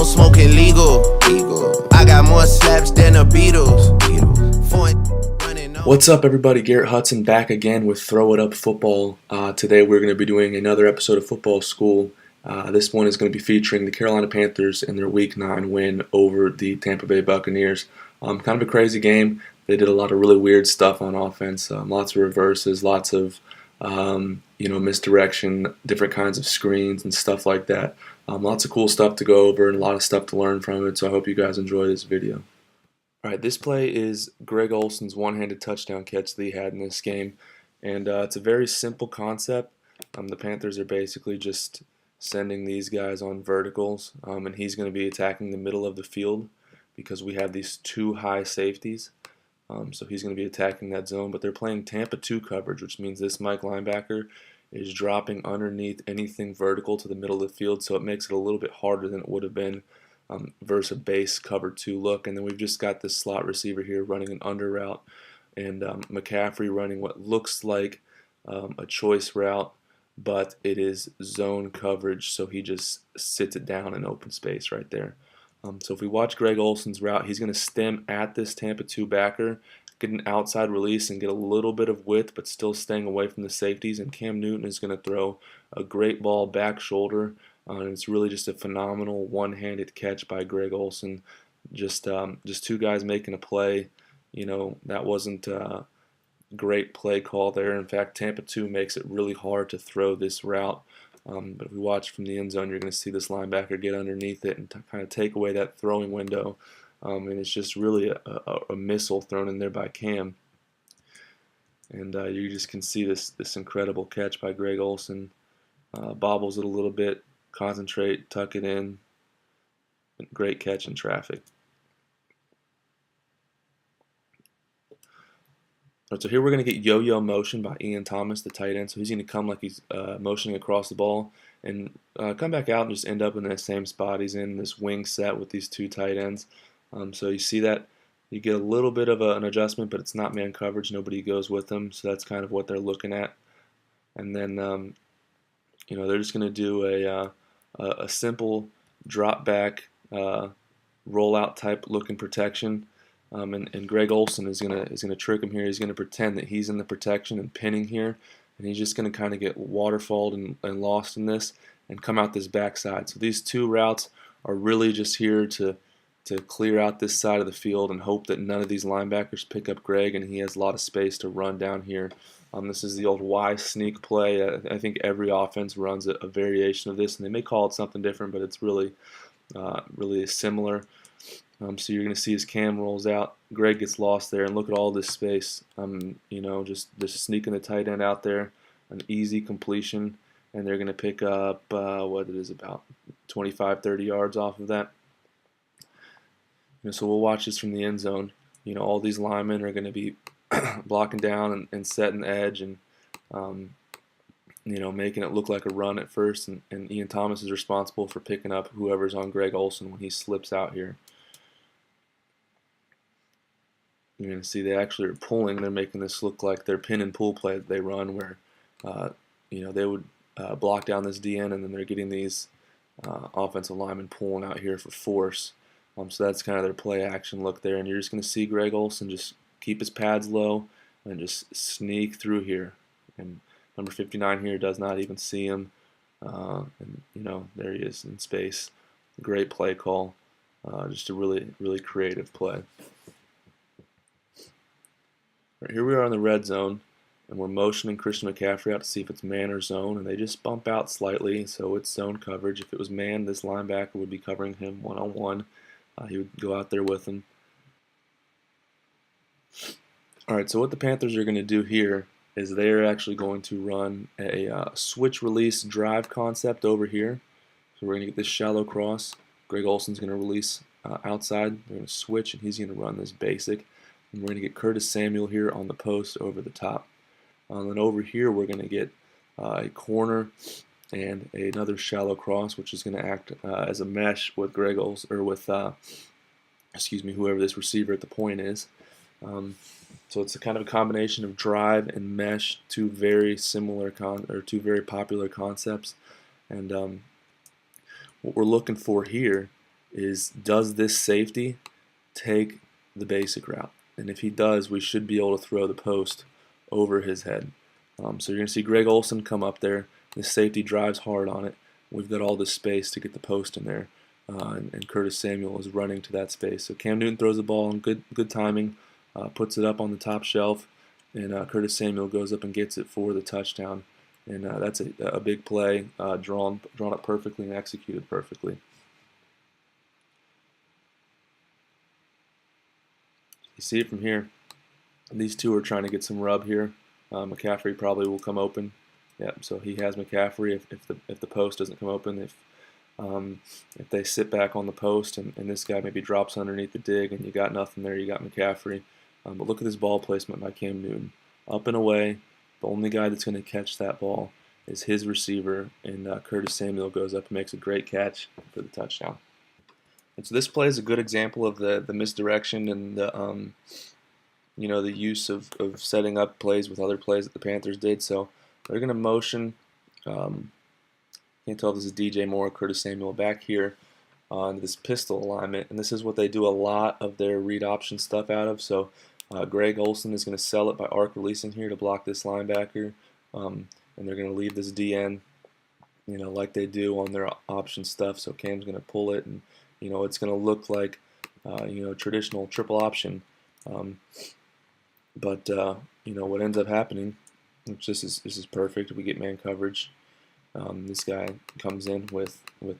don't smoke illegal. I got more slaps than the Beatles. What's up, everybody? Garrett Hudson back again with Throw It Up Football. Today we're going to be doing another episode of Football School. This one is going to be featuring the Carolina Panthers and their Week 9 win over the Tampa Bay Buccaneers. Kind of a crazy game. They did a lot of really weird stuff on offense. Lots of reverses, lots of misdirection, different kinds of screens and stuff like that. Lots of cool stuff to go over and a lot of stuff to learn from it, so I hope you guys enjoy this video. Alright, this play is Greg Olsen's one-handed touchdown catch that he had in this game, and it's a very simple concept. The Panthers are basically just sending these guys on verticals, and he's going to be attacking the middle of the field because we have these two high safeties. So he's going to be attacking that zone, but they're playing Tampa 2 coverage, which means this Mike linebacker is dropping underneath anything vertical to the middle of the field, so it makes it a little bit harder than it would have been versus a base cover 2 look. And then we've just got this slot receiver here running an under route, and McCaffrey running what looks like a choice route, but it is zone coverage, so he just sits it down in open space right there. So if we watch Greg Olsen's route, he's going to stem at this Tampa 2 backer, get an outside release and get a little bit of width, but still staying away from the safeties. And Cam Newton is going to throw a great ball back shoulder, and it's really just a phenomenal one-handed catch by Greg Olsen. Just two guys making a play. That wasn't a great play call there. In fact, Tampa 2 makes it really hard to throw this route. But if we watch from the end zone, you're going to see this linebacker get underneath it and kind of take away that throwing window. And it's just really a missile thrown in there by Cam. And you just can see this incredible catch by Greg Olsen. Bobbles it a little bit, concentrate, tuck it in. Great catch in traffic. Right, so here we're going to get yo-yo motion by Ian Thomas, the tight end. So he's going to come like he's motioning across the ball and come back out and just end up in that same spot. He's in this wing set with these two tight ends. So you see that you get a little bit of an adjustment, but it's not man coverage. Nobody goes with them, so that's kind of what they're looking at. And then they're just going to do a simple drop back rollout type looking protection. And Greg Olsen is gonna trick him here. He's gonna pretend that he's in the protection and pinning here, and he's just gonna kind of get waterfalled and lost in this and come out this backside. So these two routes are really just here to clear out this side of the field and hope that none of these linebackers pick up Greg, and he has a lot of space to run down here. This is the old Y sneak play. I think every offense runs a variation of this, and they may call it something different, but it's really similar. So you're going to see as Cam rolls out, Greg gets lost there, and look at all this space. Just sneaking the tight end out there, an easy completion, and they're going to pick up what it is, about 25, 30 yards off of that. So we'll watch this from the end zone. All these linemen are going to be blocking down and setting the edge, and making it look like a run at first. And Ian Thomas is responsible for picking up whoever's on Greg Olsen when he slips out here. You're going to see they actually are pulling. They're making this look like their pin and pull play that they run, where they would block down this DN, and then they're getting these offensive linemen pulling out here for force. So that's kind of their play action look there, and you're just going to see Greg Olsen just keep his pads low and just sneak through here. And number 59 here does not even see him, and there he is in space. Great play call, just a really creative play. Right, here we are in the red zone, and we're motioning Christian McCaffrey out to see if it's man or zone, and they just bump out slightly, so it's zone coverage. If it was man, this linebacker would be covering him one-on-one. He would go out there with him. Alright, so what the Panthers are going to do here is they're actually going to run a switch release drive concept over here. So we're going to get this shallow cross. Greg Olsen's going to release outside. They're going to switch, and he's going to run this basic. And we're going to get Curtis Samuel here on the post over the top. And then over here we're going to get a corner and another shallow cross, which is going to act as a mesh with Greg Olsen, or with whoever this receiver at the point is. So it's a kind of a combination of drive and mesh, two very popular concepts. And what we're looking for here is, does this safety take the basic route? And if he does, we should be able to throw the post over his head. So you're going to see Greg Olsen come up there. The safety drives hard on it. We've got all this space to get the post in there, and Curtis Samuel is running to that space. So Cam Newton throws the ball in good timing, puts it up on the top shelf, and Curtis Samuel goes up and gets it for the touchdown. And that's a big play, drawn up perfectly and executed perfectly. You see it from here. These two are trying to get some rub here. McCaffrey probably will come open. Yep. So he has McCaffrey. If the post doesn't come open, if they sit back on the post and this guy maybe drops underneath the dig and you got nothing there, you got McCaffrey. But look at this ball placement by Cam Newton. Up and away. The only guy that's going to catch that ball is his receiver, and Curtis Samuel goes up and makes a great catch for the touchdown. And so this play is a good example of the misdirection and the the use of setting up plays with other plays that the Panthers did. So they're going to motion. Can't tell if this is DJ Moore or Curtis Samuel back here on this pistol alignment, and this is what they do a lot of their read option stuff out of. So Greg Olsen is going to sell it by arc releasing here to block this linebacker, and they're going to leave this DN, like they do on their option stuff. So Cam's going to pull it, and it's going to look like traditional triple option. But what ends up happening, which this is perfect. We get man coverage. This guy comes in with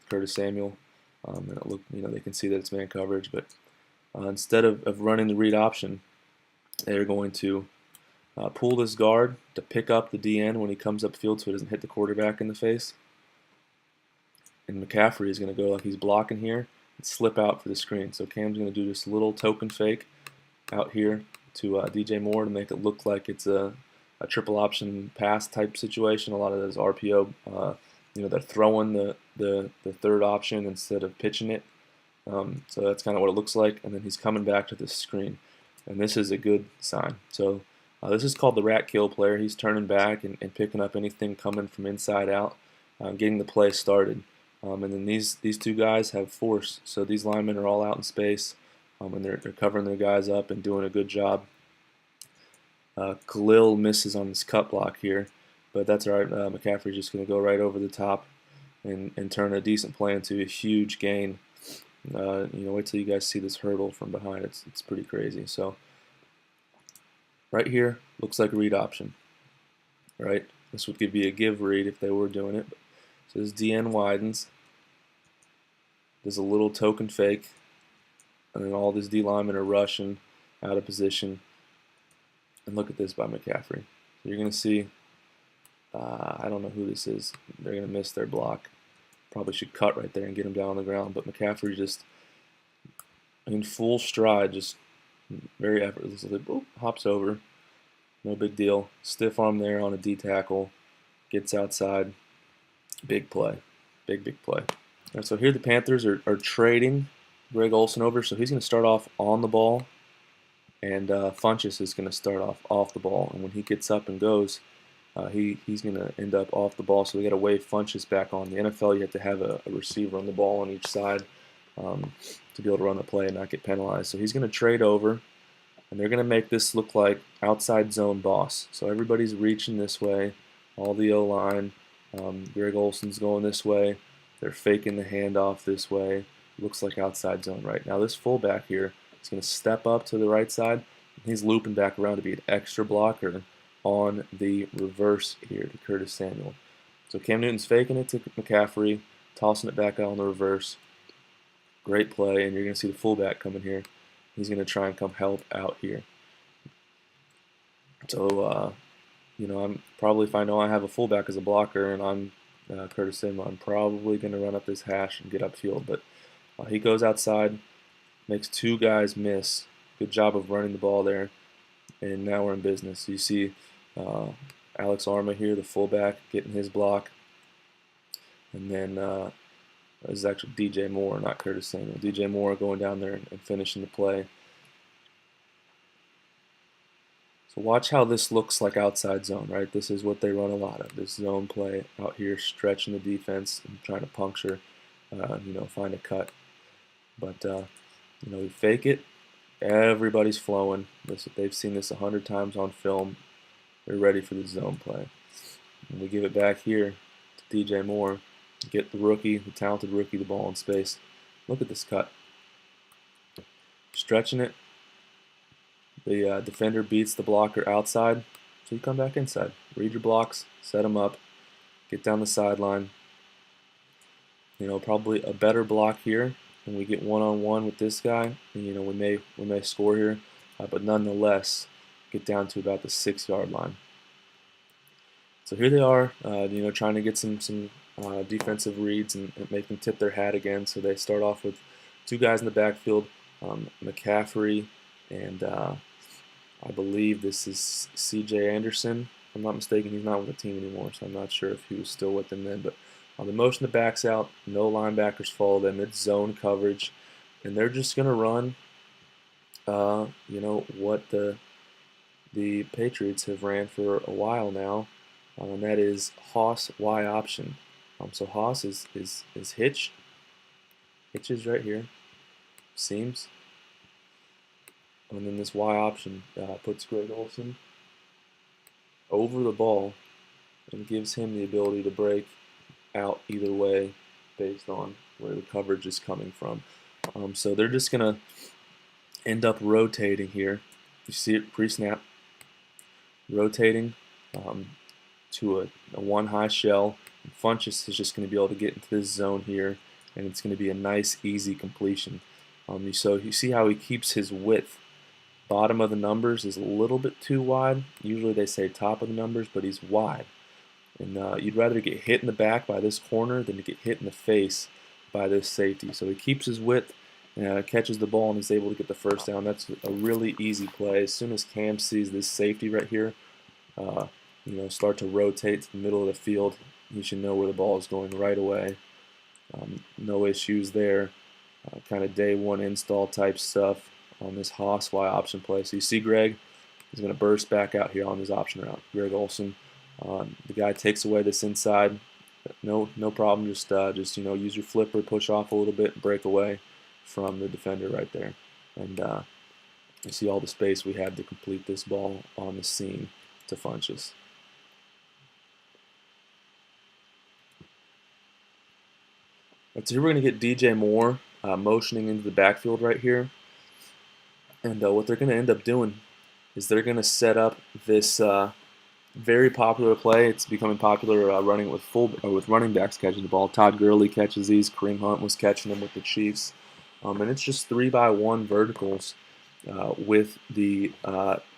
Curtis Samuel, and they can see that it's man coverage. But instead of running the read option, they're going to pull this guard to pick up the DN when he comes upfield, so he doesn't hit the quarterback in the face. And McCaffrey is going to go like he's blocking here and slip out for the screen. So Cam's going to do this little token fake out here to DJ Moore to make it look like it's a triple option pass type situation. A lot of those RPO, they're throwing the third option instead of pitching it. So that's kind of what it looks like. And then he's coming back to this screen. And this is a good sign. So this is called the rat kill player. He's turning back and picking up anything coming from inside out, getting the play started. And then these two guys have force. So these linemen are all out in space, and they're covering their guys up and doing a good job. Khalil misses on this cut block here, but that's all right. McCaffrey's just going to go right over the top and turn a decent play into a huge gain. Wait till you guys see this hurdle from behind. It's pretty crazy. So right here looks like a read option, right? This would be a give read if they were doing it. So this DN widens. There's a little token fake, and then all these D linemen are rushing out of position. And look at this by McCaffrey. So you're going to see, I don't know who this is. They're going to miss their block. Probably should cut right there and get him down on the ground. But McCaffrey just in full stride, just very effortlessly, hops over. No big deal. Stiff arm there on a D tackle. Gets outside. Big play. Big play. All right, so here the Panthers are trading Greg Olsen over. So he's going to start off on the ball. And Funchess is going to start off the ball. And when he gets up and goes, he's going to end up off the ball. So we got to wave Funchess back on. The NFL, you have to have a receiver on the ball on each side to be able to run the play and not get penalized. So he's going to trade over, and they're going to make this look like outside zone boss. So everybody's reaching this way, all the O-line. Greg Olsen's going this way. They're faking the handoff this way. Looks like outside zone right now. This fullback here is going to step up to the right side. He's looping back around to be an extra blocker on the reverse here to Curtis Samuel. So Cam Newton's faking it to McCaffrey, tossing it back out on the reverse. Great play, and you're going to see the fullback coming here. He's going to try and come help out here. So, I'm probably, if I know I have a fullback as a blocker and I'm Curtis Samuel, I'm probably going to run up this hash and get upfield. But he goes outside, makes two guys miss. Good job of running the ball there. And now we're in business. You see Alex Arma here, the fullback, getting his block. And then this is actually DJ Moore, not Curtis Samuel. DJ Moore going down there and finishing the play. So watch how this looks like outside zone, right? This is what they run a lot of, this zone play out here, stretching the defense and trying to puncture, find a cut. But we fake it. Everybody's flowing. They've seen this 100 times on film. They're ready for the zone play. And we give it back here to DJ Moore. Get the rookie, the talented rookie, the ball in space. Look at this cut. Stretching it. The defender beats the blocker outside, so you come back inside. Read your blocks, set them up, get down the sideline. Probably a better block here, and we get one-on-one with this guy. And, we may score here, but nonetheless, get down to about the 6-yard line. So here they are, trying to get some defensive reads and make them tip their hat again. So they start off with 2 guys in the backfield, McCaffrey and I believe this is C.J. Anderson. If I'm not mistaken, he's not with the team anymore, so I'm not sure if he was still with them then. But they motion the backs out, no linebackers follow them. It's zone coverage, and they're just going to run, what the Patriots have ran for a while now, and that is Hoss Y option. So Hoss is hitch. Hitch is right here. Seams. And then this Y option puts Greg Olsen over the ball and gives him the ability to break out either way based on where the coverage is coming from. So they're just going to end up rotating here. You see it pre-snap. Rotating to a one high shell. And Funchess is just going to be able to get into this zone here, and it's going to be a nice, easy completion. So you see how he keeps his width. Bottom of the numbers is a little bit too wide. Usually they say top of the numbers, but he's wide. And you'd rather get hit in the back by this corner than to get hit in the face by this safety. So he keeps his width, catches the ball, and is able to get the first down. That's a really easy play. As soon as Cam sees this safety right here, start to rotate to the middle of the field, he should know where the ball is going right away. No issues there. Kind of day one install type stuff on this Hoss Y option play. So you see Greg is going to burst back out here on his option route. Greg Olsen, the guy takes away this inside. No problem. Just use your flipper, push off a little bit, and break away from the defender right there. And you see all the space we had to complete this ball on the seam to Funchess. So here we're going to get DJ Moore motioning into the backfield right here. And what they're going to end up doing is they're going to set up this very popular play. It's becoming popular running with running backs catching the ball. Todd Gurley catches these. Kareem Hunt was catching them with the Chiefs. And it's just 3x1 verticals with the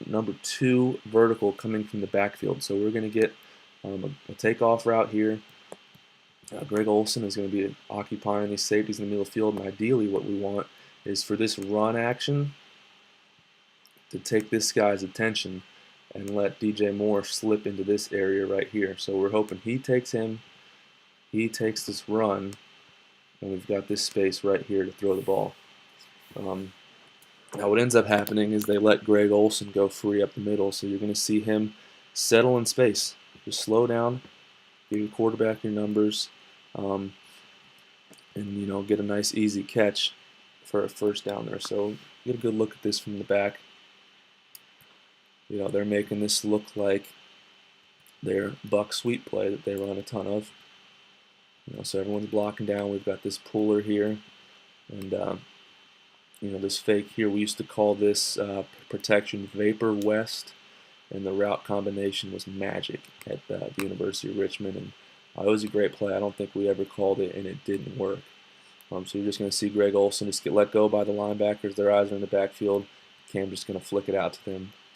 number 2 vertical coming from the backfield. So we're going to get a takeoff route here. Greg Olsen is going to be occupying these safeties in the middle of the field, and ideally what we want is for this run action to take this guy's attention and let DJ Moore slip into this area right here. So we're hoping he takes this run, and we've got this space right here to throw the ball. Now what ends up happening is they let Greg Olsen go free up the middle, so you're going to see him settle in space. Just slow down, give your quarterback your numbers, and get a nice easy catch for a first down there. So get a good look at this from the back. They're making this look like their buck sweep play that they run a ton of. So everyone's blocking down. We've got this puller here, and this fake here. We used to call this protection Vapor West, and the route combination was magic at the University of Richmond. And it was a great play. I don't think we ever called it, and it didn't work. So you're just going to see Greg Olsen just get let go by the linebackers. Their eyes are in the backfield. Cam just going to flick it out to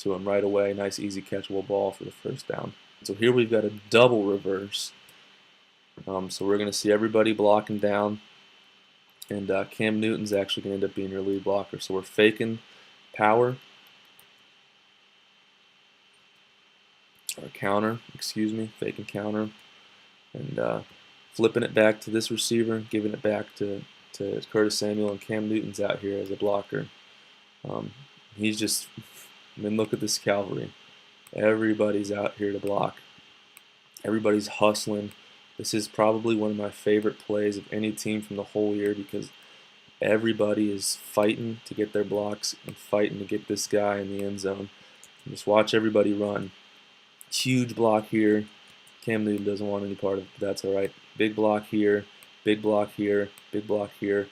him right away. Nice, easy catchable ball for the first down. So here we've got a double reverse. So we're going to see everybody blocking down, and Cam Newton's actually going to end up being your lead blocker. So we're faking power, or counter, faking counter, and flipping it back to this receiver, giving it back to Curtis Samuel, and Cam Newton's out here as a blocker. He's just, look at this cavalry. Everybody's out here to block. Everybody's hustling. This is probably one of my favorite plays of any team from the whole year because everybody is fighting to get their blocks and fighting to get this guy in the end zone. And just watch everybody run. Huge block here. Cam Newton doesn't want any part of it, but that's all right. Big block here, big block here, big block here.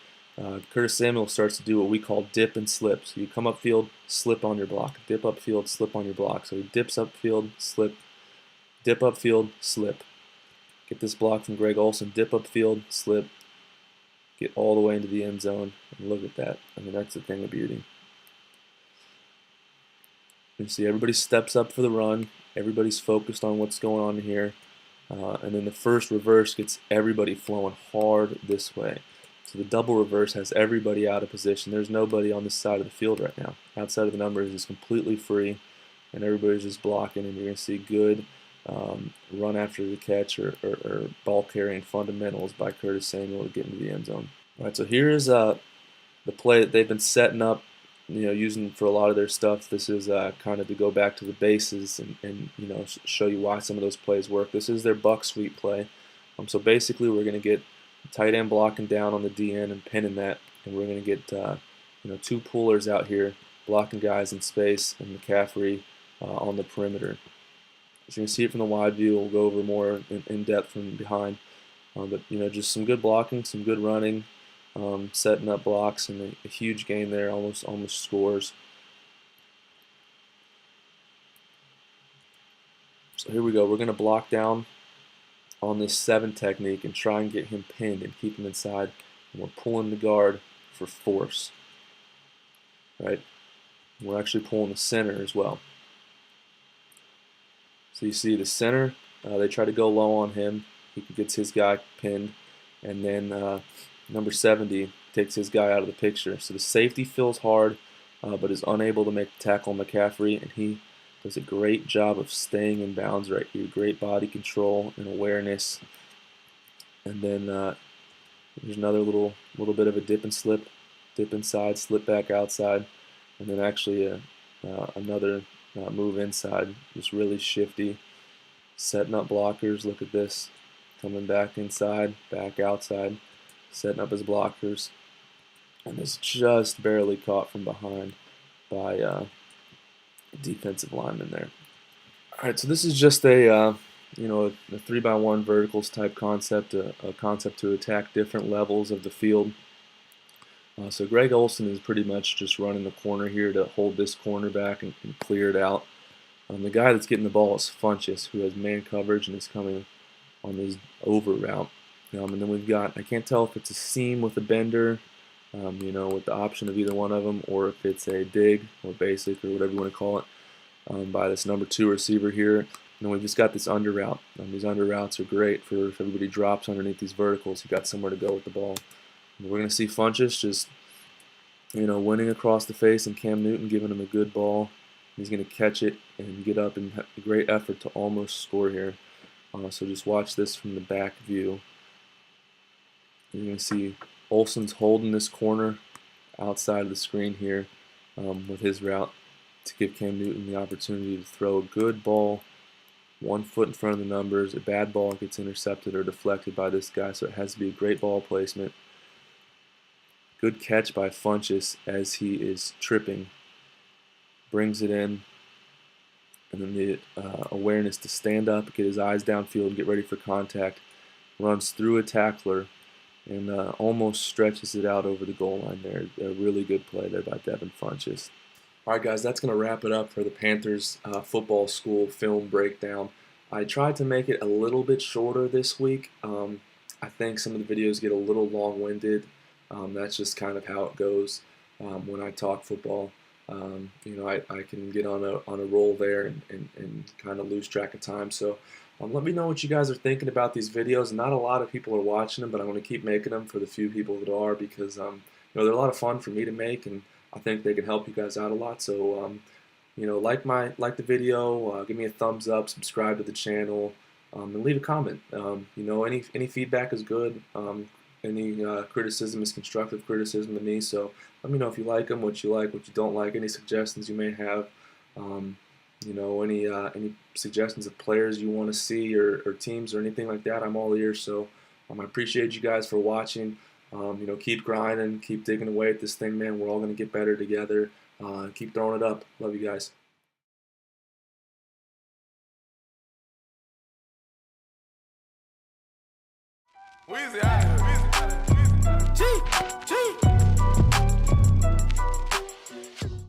Curtis Samuel starts to do what we call dip and slip. So you come upfield, slip on your block. Dip upfield, slip on your block. So he dips upfield, slip, dip upfield, slip. Get this block from Greg Olsen, dip upfield, slip, get all the way into the end zone. And look at that. I mean, that's a thing of beauty. You see everybody steps up for the run. Everybody's focused on what's going on here. And then the first reverse gets everybody flowing hard this way. So the double reverse has everybody out of position. There's nobody on this side of the field right now. Outside of the numbers is completely free, and everybody's just blocking, and you're going to see good run after the catch or ball carrying fundamentals by Curtis Samuel to get into the end zone. All right, so here's the play that they've been setting up, using for a lot of their stuff. This is kind of to go back to the bases and show you why some of those plays work. This is their buck sweep play. So basically, we're going to get tight end blocking down on the DN and pinning that, and we're going to get two pullers out here blocking guys in space and McCaffrey on the perimeter. So you can see it from the wide view. We'll go over more in depth from behind, but just some good blocking, some good running, setting up blocks, and a huge gain there, almost scores. So here we go. We're going to block down on this 7 technique and try and get him pinned and keep him inside. And we're pulling the guard for force. Right? We're actually pulling the center as well. So you see the center, they try to go low on him. He gets his guy pinned. And then number 70 takes his guy out of the picture. So the safety feels hard, but is unable to make the tackle on McCaffrey, and he does a great job of staying in bounds right here. Great body control and awareness. And then there's another little bit of a dip and slip, dip inside, slip back outside, and then actually another move inside, just really shifty, setting up blockers. Look at this, coming back inside, back outside, setting up his blockers, and is just barely caught from behind by defensive lineman there. All right, so this is just a 3x1 verticals type concept, a concept to attack different levels of the field. So Greg Olsen is pretty much just running the corner here to hold this corner back and clear it out. The guy that's getting the ball is Funchess, who has man coverage and is coming on his over route. And then we've got, I can't tell if it's a seam with a bender, with the option of either one of them, or if it's a dig or basic or whatever you want to call it, by this number 2 receiver here. And then we've just got this under route. These under routes are great for if everybody drops underneath these verticals. You've got somewhere to go with the ball. And we're going to see Funchess just, winning across the face, and Cam Newton giving him a good ball. He's going to catch it and get up and have a great effort to almost score here. So just watch this from the back view. You're going to see Olsen's holding this corner outside of the screen here with his route to give Cam Newton the opportunity to throw a good ball 1 foot in front of the numbers. A bad ball gets intercepted or deflected by this guy, so it has to be a great ball placement. Good catch by Funchess as he is tripping. Brings it in, and then the awareness to stand up, get his eyes downfield, get ready for contact. Runs through a tackler and almost stretches it out over the goal line there. A really good play there by Devin Funchess. All right, guys, that's going to wrap it up for the Panthers football school film breakdown. I tried to make it a little bit shorter this week. I think some of the videos get a little long-winded. That's just kind of how it goes when I talk football. I can get on a roll there and kind of lose track of time. So let me know what you guys are thinking about these videos. Not a lot of people are watching them, but I'm going to keep making them for the few people that are, because they're a lot of fun for me to make, and I think they can help you guys out a lot. So like the video, give me a thumbs up, subscribe to the channel, and leave a comment. Any feedback is good. Any criticism is constructive criticism to me, so let me know if you like them, what you don't like, any suggestions you may have, any suggestions of players you want to see or teams or anything like that. I'm all ears, so I appreciate you guys for watching. Keep grinding, keep digging away at this thing, man. We're all going to get better together. Keep throwing it up. Love you guys. Weezy out of here. Weezy. G.